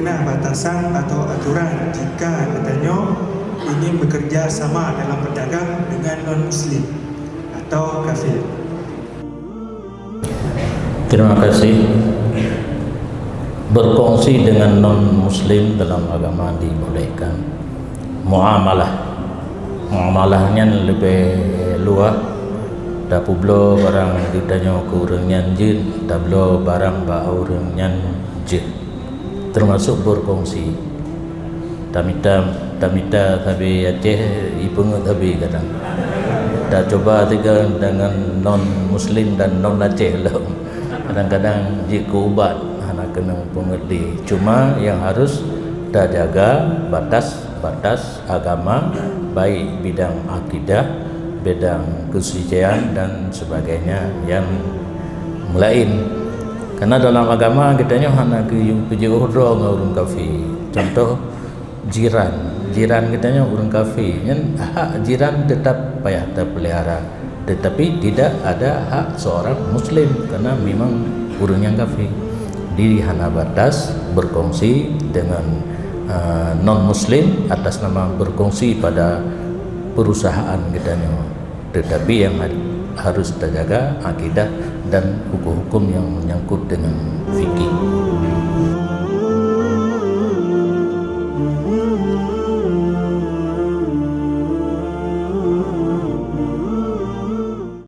bagaimana batasan atau aturan jika katanya ingin bekerja sama dalam perdagang dengan non-Muslim atau kafir? Terima kasih. Berkongsi dengan non-Muslim dalam agama dibolehkan. Muamalahnya lebih luas. Tak pula barang ditanya ke orang yang jin, tak pula barang ba orang yang jin. Termasuk berkongsi. Tamita tapi Aceh ipungut tapi kadang. Dah coba tiga dengan non-Muslim dan non-Aceh lah. Kadang-kadang jika ubat anak kena pengerti. Cuma yang harus dah jaga batas agama, baik bidang akidah, bidang kesucian dan sebagainya yang lain. Karena dalam agama kita hanya kerja dengan orang kafir. Contoh jiran kita orang kafir. Hak jiran tetap payah terpelihara, tetapi tidak ada hak seorang Muslim karena memang orang yang kafir. Diri hana batas berkongsi dengan non-Muslim atas nama berkongsi pada perusahaan kita, tetapi yang harus terjaga akidah dan hukum-hukum yang menyangkut dengan fikih.